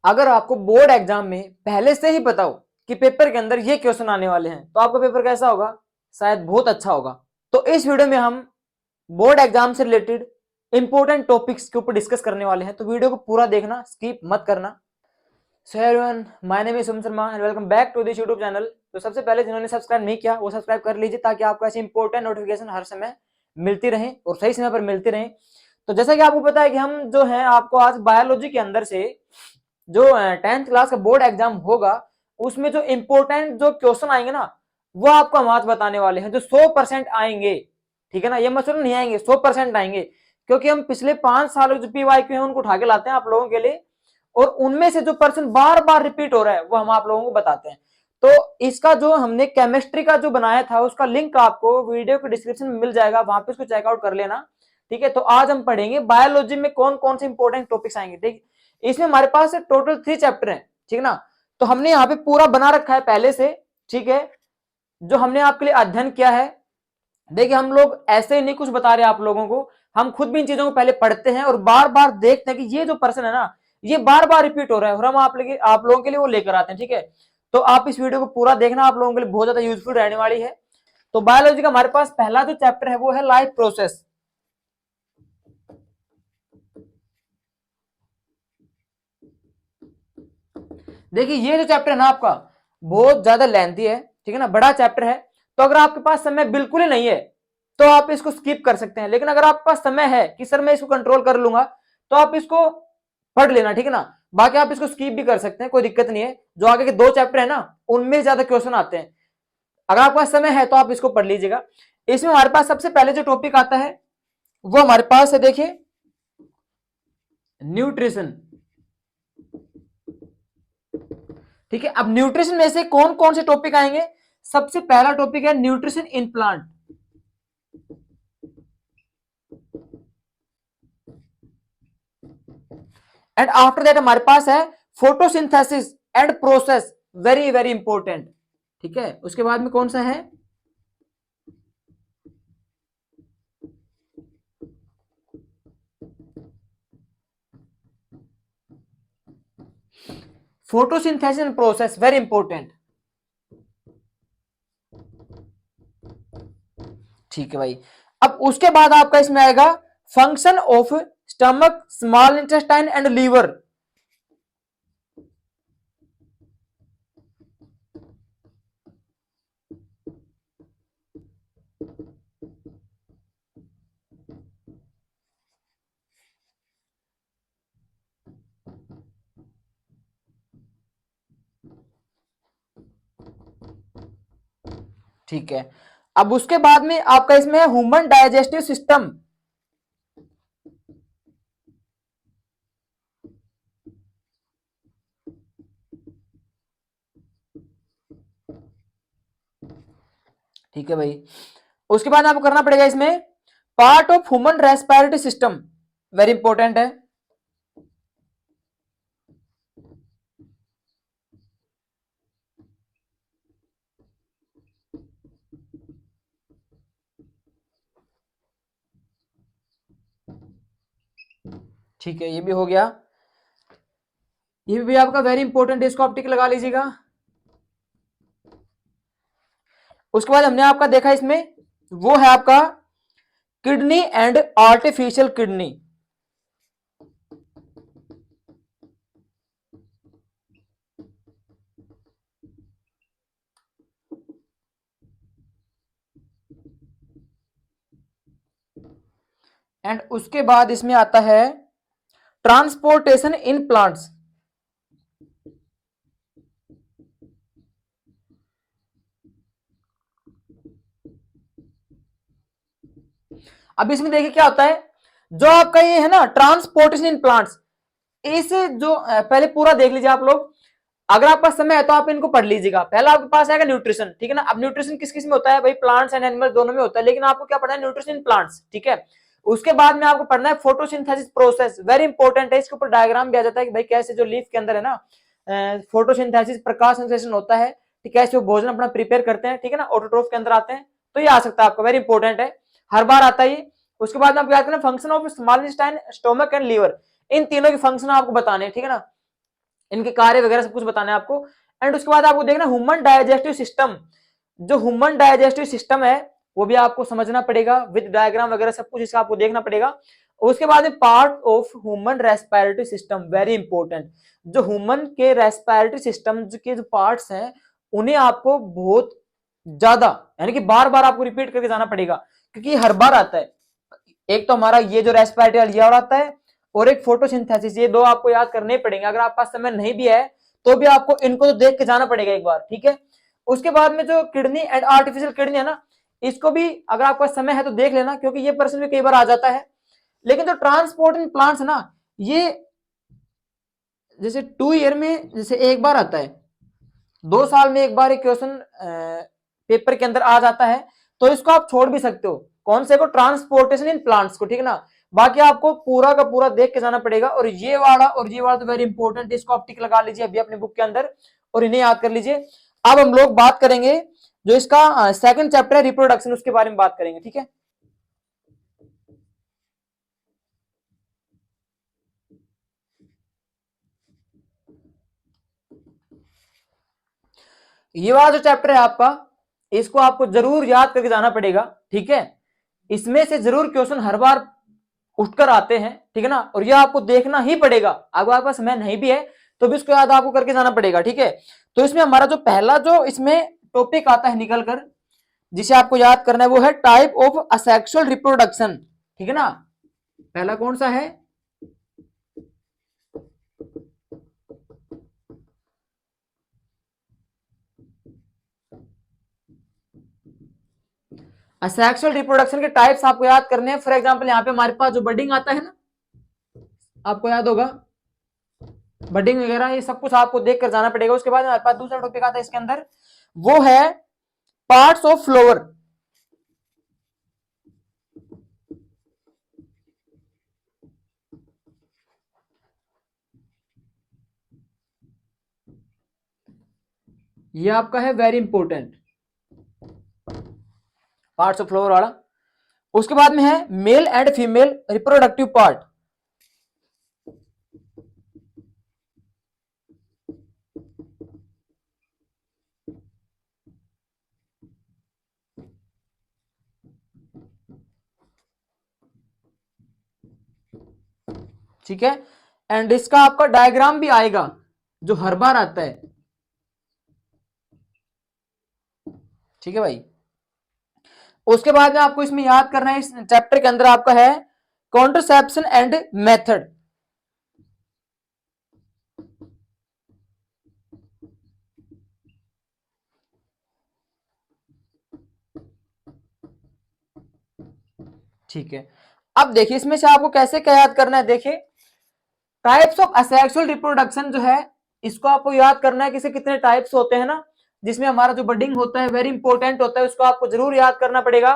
अगर आपको board exam में पहले से ही पता हो कि पेपर के अंदर ये क्वेश्चन आने वाले हैं तो आपका पेपर कैसा होगा? शायद बहुत अच्छा होगा। तो इस वीडियो में हम बोर्ड एग्जाम से रिलेटेड इंपॉर्टेंट टॉपिक्स के ऊपर डिस्कस करने वाले हैं, तो वीडियो को पूरा देखना, स्किप मत करना। So everyone, my name is Suman Sharma and welcome back to this YouTube channel. तो सबसे पहले जिन्होंने सब्सक्राइब नहीं किया वो सब्सक्राइब कर लीजिए ताकि आपको ऐसी इंपॉर्टेंट नोटिफिकेशन हर समय मिलती रहे और सही समय पर मिलती रहे। तो जैसा कि आपको पता है कि हम जो है आपको आज बायोलॉजी के अंदर से जो 10th क्लास का बोर्ड एग्जाम होगा उसमें जो इंपॉर्टेंट जो क्वेश्चन आएंगे ना वो आपको हम आज बताने वाले हैं, जो 100% आएंगे। ठीक है ना, ये मसला नहीं आएंगे, 100% आएंगे, क्योंकि हम पिछले 5 सालों जो पीवाईक्यू है उनको उठा के लाते हैं आप लोगों के लिए, और उनमें से जो पर्सन बार बार रिपीट हो रहा है वो हम आप लोगों को बताते हैं। तो इसका जो हमने केमिस्ट्री का जो बनाया था उसका लिंक आपको वीडियो के डिस्क्रिप्शन में मिल जाएगा, वहां पे उसको चेकआउट कर लेना। ठीक है, तो आज हम पढ़ेंगे बायोलॉजी में कौन कौन से इंपॉर्टेंट टॉपिक्स आएंगे। ठीक, इसमें हमारे पास टोटल 3 चैप्टर हैं। ठीक ना, तो हमने यहाँ पे पूरा बना रखा है पहले से। ठीक है, जो हमने आपके लिए अध्ययन किया है। देखिए, हम लोग ऐसे ही नहीं कुछ बता रहे आप लोगों को, हम खुद भी इन चीजों को पहले पढ़ते हैं और बार बार देखते हैं कि ये जो पर्सन है ना ये बार बार रिपीट हो रहा है, और हम आप लोगों के लिए वो लेकर आते हैं। ठीक है, तो आप इस वीडियो को पूरा देखना, आप लोगों के लिए बहुत ज्यादा यूजफुल रहने वाली है। तो बायोलॉजी का हमारे पास पहला जो चैप्टर है वो है लाइफ प्रोसेस। देखिए, ये जो चैप्टर है ना आपका बहुत ज्यादा लेंथी है। ठीक है ना, बड़ा चैप्टर है। तो अगर आपके पास समय बिल्कुल ही नहीं है तो आप इसको स्किप कर सकते हैं, लेकिन अगर आपके पास समय है कि सर मैं इसको कंट्रोल कर लूंगा तो आप इसको पढ़ लेना। ठीक है ना, बाकी आप इसको स्किप भी कर सकते हैं, कोई दिक्कत नहीं है। जो आगे के 2 चैप्टर है ना उनमें ज्यादा क्वेश्चन आते हैं। अगर आपके पास समय है तो आप इसको पढ़ लीजिएगा। इसमें हमारे पास सबसे पहले जो टॉपिक आता है वो हमारे पास है, देखिए, न्यूट्रिशन। ठीक है, अब न्यूट्रिशन में से कौन कौन से टॉपिक आएंगे? सबसे पहला टॉपिक है nutrition in plant. And after that हमारे पास है photosynthesis and process, very very important. ठीक है, उसके बाद में कौन सा है? Photosynthesis and process, very important. ठीक है भाई, अब उसके बाद आपका इसमें आएगा function of stomach, small intestine and liver. ठीक है, अब उसके बाद में आपका इसमें है ह्यूमन डाइजेस्टिव सिस्टम। ठीक है भाई, उसके बाद आपको करना पड़ेगा इसमें part of human respiratory system, very important है। ठीक है, ये भी हो गया, ये भी आपका वेरी इंपॉर्टेंट, इसको आप टिक लगा लीजिएगा। उसके बाद हमने आपका देखा इसमें वो है आपका kidney and artificial kidney. And उसके बाद इसमें आता है ट्रांसपोर्टेशन इन प्लांट्स। अब इसमें देखिए क्या होता है, जो आपका ये है ना ट्रांसपोर्टेशन इन प्लांट्स, इसे जो पहले पूरा देख लीजिए आप लोग। अगर आपका समय है तो आप इनको पढ़ लीजिएगा। पहला आपके पास आएगा न्यूट्रिशन। ठीक है ना, अब न्यूट्रिशन किस किस में होता है भाई? प्लांट्स एंड एनिमल्स दोनों में होता है, लेकिन आपको क्या पढ़ना है? Nutrition in plants. ठीक है, उसके बाद में आपको पढ़ना है फोटोसिंथेसिस प्रोसेस, वेरी इंपॉर्टेंट है। इसके ऊपर डायग्राम भी आ जाता है कि भाई कैसे जो लीफ के अंदर है ना फोटोसिंथेसिस, प्रकाश संश्लेषण होता है। ठीक है, कैसे वो भोजन अपना प्रिपेयर करते हैं। ठीक है ना, ऑटोट्रोफ के अंदर आते हैं। तो ये आ सकता है आपका, वेरी इंपॉर्टेंट है, हर बार आता है। उसके बाद आपको याद करना function of small intestine, stomach and liver, इन तीनों के फंक्शन आपको बताने हैं। ठीक है ना, इनके कार्य वगैरह सब कुछ बताना है आपको। एंड उसके बाद आपको देखना ह्यूमन डाइजेस्टिव सिस्टम, जो ह्यूमन डाइजेस्टिव सिस्टम है वो भी आपको समझना पड़ेगा विद डायग्राम वगैरह सब कुछ, इसका आपको देखना पड़ेगा। उसके बाद में part of human respiratory system, very important, जो ह्यूमन के रेस्पिरेटरी सिस्टम के जो पार्ट्स हैं उन्हें आपको बहुत ज्यादा यानी कि बार बार आपको रिपीट करके जाना पड़ेगा, क्योंकि हर बार आता है। एक तो हमारा ये जो रेस्पिरेटरी एलियार आता है और एक फोटोसिंथेसिस, ये दो आपको याद करने पड़ेंगे। अगर आपके पास समय नहीं भी है तो भी आपको इनको तो देख के जाना पड़ेगा एक बार, ठीक है। उसके बाद में जो किडनी एंड आर्टिफिशियल किडनी है ना, इसको भी अगर आपका समय है तो देख लेना, क्योंकि ये प्रश्न भी कई बार आ जाता है। लेकिन जो ट्रांसपोर्टिंग प्लांट्स है ना, ये जैसे 2 ईयर में जैसे एक बार आता है, 2 साल में एक बार एक क्वेश्चन पेपर के अंदर आ जाता है, तो इसको आप छोड़ भी सकते हो। कौन से को? ट्रांसपोर्टेशन इन प्लांट्स को, ठीक है ना। बाकी आपको पूरा का पूरा देख के जाना पड़ेगा। और ये वाला तो वेरी इंपॉर्टेंट, इसको आप टिक लगा लीजिए अभी अपने बुक के अंदर और इन्हें याद कर लीजिए। अब हम लोग बात करेंगे जो इसका सेकंड चैप्टर है रिप्रोडक्शन, उसके बारे में बात करेंगे, ठीक है। ये वाला जो चैप्टर है आपका, इसको आपको जरूर याद करके जाना पड़ेगा, ठीक है। इसमें से जरूर क्वेश्चन हर बार उठकर आते हैं, ठीक है ना। और ये आपको देखना ही पड़ेगा, अगर आपका समय नहीं भी है तो भी इसको याद आपको करके जाना पड़ेगा, ठीक है। तो इसमें हमारा जो पहला जो इसमें टॉपिक आता है निकल कर, जिसे आपको याद करना है, वो है टाइप ऑफ असेक्सुअल रिप्रोडक्शन, ठीक है ना। पहला कौन सा है? असेक्सुअल रिप्रोडक्शन के टाइप्स आपको याद करने हैं। फॉर एग्जांपल यहाँ पे हमारे पास जो बडिंग आता है ना, आपको याद होगा बडिंग वगैरह, ये सब कुछ आपको देख कर जाना पड़ेगा। उसके बाद हमारे पास दूसरा टॉपिक आता है इसके अंदर, वो है पार्ट्स ऑफ फ्लावर। ये आपका है very important, parts of flower वाला। उसके बाद में है male and female reproductive part. ठीक है। एंड इसका आपका डायग्राम भी आएगा जो हर बार आता है, ठीक है भाई। उसके बाद में आपको इसमें याद करना है, इस चैप्टर के अंदर आपका है कॉन्ट्रसेप्शन एंड मेथड। ठीक है। अब देखिए इसमें से आपको कैसे क्या याद करना है, देखिए टाइप्स ऑफ असेक्सुअल रिप्रोडक्शन जो है, इसको आपको याद करना है कि इसे कितने टाइप्स होते हैं ना, जिसमें हमारा जो बडिंग होता है वेरी इंपॉर्टेंट होता है, उसको आपको जरूर याद करना पड़ेगा।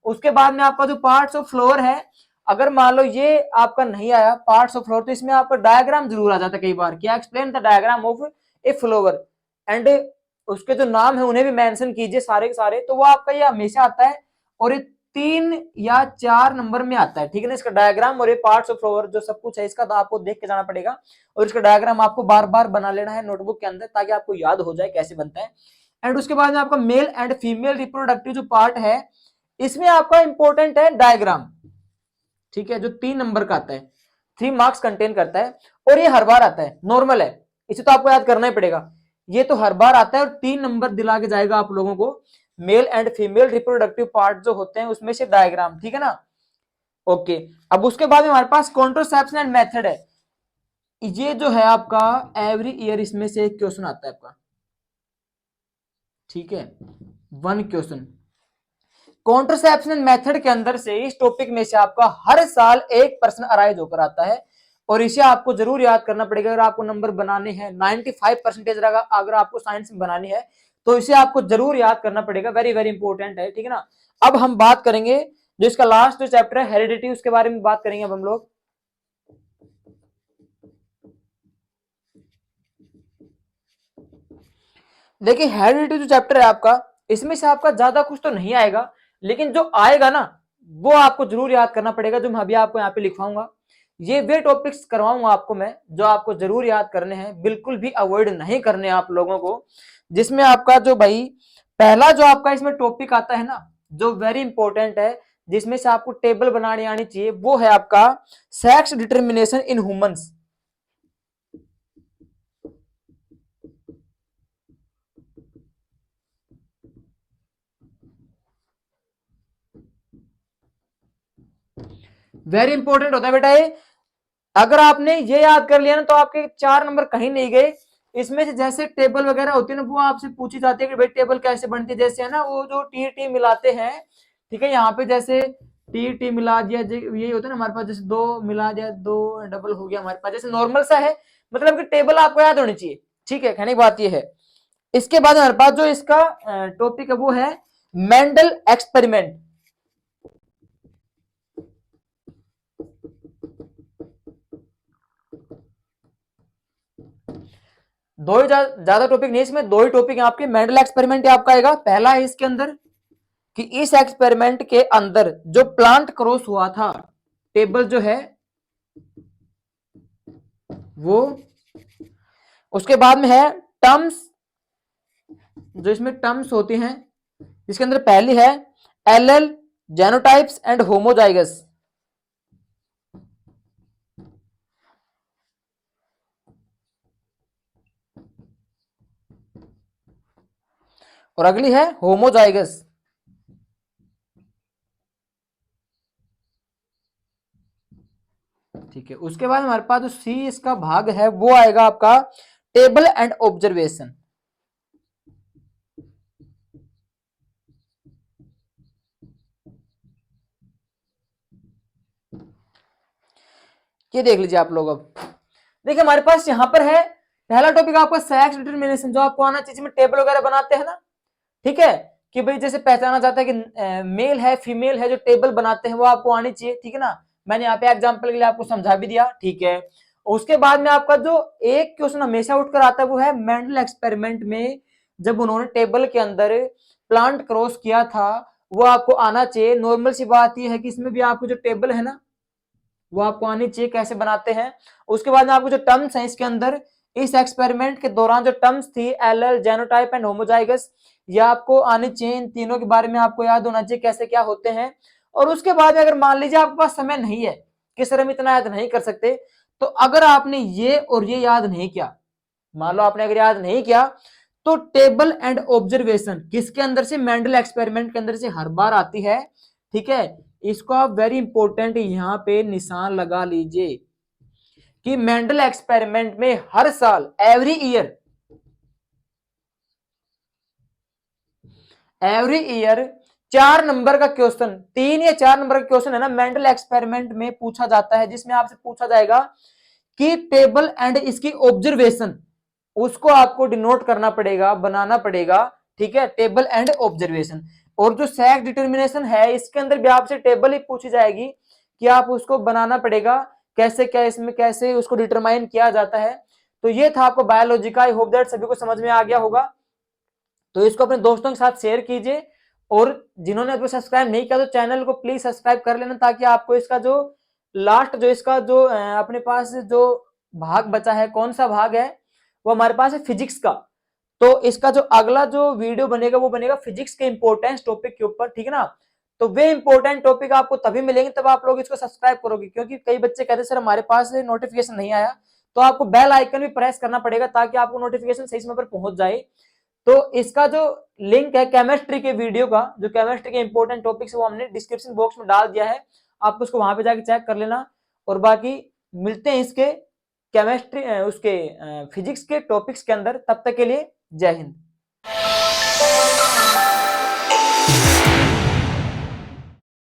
उसके बाद में आपका जो पार्ट्स ऑफ फ्लोर है, अगर मान लो ये आपका नहीं आया पार्ट्स ऑफ फ्लोर, तो इसमें आपका डायग्राम जरूर आ जाता है कई बार, क्या explain the diagram of a flower, and उसके जो नाम है उन्हें भी मेंशन कीजिए सारे के सारे, तो वो आपका ये हमेशा आता है। और ये 3 या 4 नंबर में आता है, ठीक है ना, इसका डायग्राम। और ये पार्ट्स ऑफ फ्लावर जो सब कुछ है इसका तो आपको देख के जाना पड़ेगा, और इसका डायग्राम आपको बार बार बना लेना है नोटबुक के अंदर, ताकि आपको याद हो जाए कैसे बनता है। एंड उसके बाद में आपका मेल एंड फीमेल रिप्रोडक्टिव जो पार्ट है, इसमें आपका इंपॉर्टेंट है डायग्राम, ठीक है, जो 3 नंबर का आता है, 3 मार्क्स कंटेन करता है। और ये हर बार आता है, नॉर्मल है, इसे तो आपको याद करना ही पड़ेगा। ये तो हर बार आता है और 3 नंबर दिला के जाएगा आप लोगों को, male and female reproductive part जो होते हैं उसमें से डायग्राम, ठीक है ना। ओके। अब उसके बाद में हमारे पास कॉन्ट्रासेप्शन एंड मेथड है। ये जो है आपका एवरी ईयर इसमें से एक क्वेश्चन आता है आपका, ठीक है, 1 क्वेश्चन। कॉन्ट्रासेप्शन एंड मेथड के अंदर से इस टॉपिक में से आपका हर साल एक प्रश्न अराइज होकर आता है, और इसे आपको जरूर याद करना पड़ेगा। अगर आपको नंबर बनाने हैं 95% अगर आपको साइंस में बनानी है तो इसे आपको जरूर याद करना पड़ेगा, वेरी वेरी इंपॉर्टेंट है, ठीक है ना। अब हम बात करेंगे जो इसका लास्ट जो चैप्टर है हेरिडिटी, उसके बारे में बात करेंगे अब हम लोग। देखिए हेरिडिटी जो चैप्टर है आपका, इसमें से आपका ज्यादा कुछ तो नहीं आएगा, लेकिन जो आएगा ना वो आपको जरूर याद करना पड़ेगा, जो मैं अभी आपको यहाँ पे लिखवाऊंगा। ये वे टॉपिक्स करवाऊंगा आपको मैं जो आपको जरूर याद करने हैं, बिल्कुल भी अवॉइड नहीं करने आप लोगों को। जिसमें आपका जो भाई पहला जो आपका इसमें टॉपिक आता है ना, जो वेरी इंपॉर्टेंट है, जिसमें से आपको टेबल बनानी आनी चाहिए, वो है आपका sex determination in humans. Very important होता है बेटा ये। अगर आपने ये याद कर लिया ना तो आपके 4 नंबर कहीं नहीं गए। इसमें से जैसे टेबल वगैरह होती है ना, वो आपसे पूछी जाती है कि भाई टेबल कैसे बनती है। जैसे है ना वो जो टी टी मिलाते हैं, ठीक है, यहाँ पे जैसे टी टी मिला दिया, यही होता है ना हमारे पास, जैसे 2 मिला दिया 2 डबल हो गया हमारे पास, जैसे नॉर्मल सा है, मतलब कि टेबल आपको याद होनी चाहिए। ठीक है, कहने की बात ये है। इसके बाद हमारे पास जो इसका टॉपिक है वो है मेंडल एक्सपेरिमेंट। दो ही ज्यादा टॉपिक नहीं, इसमें 2 ही टॉपिक है आपके। मेंडल एक्सपेरिमेंट आपका आएगा, पहला है इसके अंदर कि इस एक्सपेरिमेंट के अंदर जो प्लांट क्रॉस हुआ था, टेबल जो है वो। उसके बाद में है टर्म्स, जो इसमें टर्म्स होती हैं, इसके अंदर पहली है एलएल जेनोटाइप्स एंड होमोजाइगस। और अगली है होमोजाइगस। ठीक है, उसके बाद हमारे पास जो सी इसका भाग है वो आएगा आपका टेबल एंड ऑब्जर्वेशन। ये देख लीजिए आप लोग। अब देखिए हमारे पास यहां पर है पहला टॉपिक आपका सेक्स डिटरमिनेशन, जो आपको आना चाहिए, में टेबल वगैरह बनाते हैं ना, ठीक है, कि भाई जैसे पहचाना जाता है कि मेल है फीमेल है, जो टेबल बनाते हैं वो आपको आनी चाहिए, ठीक है ना। मैंने यहाँ पे एग्जांपल के लिए आपको समझा भी दिया, ठीक है। उसके बाद में आपका जो एक क्वेश्चन हमेशा उठकर आता है वो है मेंडल एक्सपेरिमेंट में जब उन्होंने टेबल के अंदर प्लांट क्रॉस किया था, वो आपको आना चाहिए। नॉर्मल सी बात यह है कि इसमें भी आपको जो टेबल है ना वो आपको आनी चाहिए, कैसे बनाते हैं। उसके बाद में आपको जो टर्म्स है इसके अंदर, इस एक्सपेरिमेंट के दौरान जो टर्म्स थी एलएल जेनोटाइप एंड होमोजाइगस, ये आपको आनी चाहिए। इन तीनों के बारे में आपको याद होना चाहिए कैसे क्या होते हैं। और उसके बाद अगर मान लीजिए आपके पास समय नहीं है कि सर हम इतना याद नहीं कर सकते, तो अगर आपने ये और ये याद नहीं किया, मान लो आपने अगर याद नहीं किया, तो टेबल एंड ऑब्जर्वेशन किसके अंदर से, मेंडल एक्सपेरिमेंट के अंदर से हर बार आती है, ठीक है। इसको आप वेरी इंपॉर्टेंट यहां पे निशान लगा लीजिए कि मेंडल एक्सपेरिमेंट में हर साल एवरी ईयर 4 नंबर का क्वेश्चन, 3 या 4 नंबर का क्वेश्चन है ना मेंडल एक्सपेरिमेंट में पूछा जाता है, जिसमें आपसे पूछा जाएगा कि टेबल एंड इसकी ऑब्जर्वेशन, उसको आपको डिनोट करना पड़ेगा, बनाना पड़ेगा, ठीक है, टेबल एंड ऑब्जर्वेशन। और जो सेक्स डिटर्मिनेशन है इसके अंदर भी आपसे टेबल ही पूछी जाएगी कि आप उसको बनाना पड़ेगा, कैसे क्या इसमें कैसे उसको डिटरमाइन किया जाता है। तो ये था आपको बायोलॉजी का। आई होप दैट सभी को समझ में आ गया होगा। तो इसको अपने दोस्तों के साथ शेयर कीजिए, और जिन्होंने अभी सब्सक्राइब नहीं किया तो चैनल को प्लीज सब्सक्राइब कर लेना, ताकि आपको इसका जो लास्ट जो इसका जो अपने पास जो भाग बचा है, कौन सा भाग है, वो हमारे पास है फिजिक्स का। तो इसका जो अगला जो वीडियो बनेगा वो बनेगा फिजिक्स के इंपॉर्टेंस टॉपिक के ऊपर, ठीक है ना। तो वे इंपॉर्टेंट टॉपिक आपको तभी मिलेंगे तब आप लोग इसको सब्सक्राइब करोगे, क्योंकि कई बच्चे कहते हैं सर हमारे पास नोटिफिकेशन नहीं आया। तो आपको बेल आइकन भी प्रेस करना पड़ेगा ताकि आपको नोटिफिकेशन सही समय पर पहुंच जाए। तो इसका जो लिंक है केमिस्ट्री के वीडियो का, जो केमिस्ट्री के इंपॉर्टेंट टॉपिक्स, वो हमने डिस्क्रिप्शन बॉक्स में डाल दिया है, आप उसको वहां पे जाके चेक कर लेना। और बाकी मिलते हैं इसके केमिस्ट्री उसके फिजिक्स के टॉपिक्स के अंदर, तब तक के लिए जय हिंद।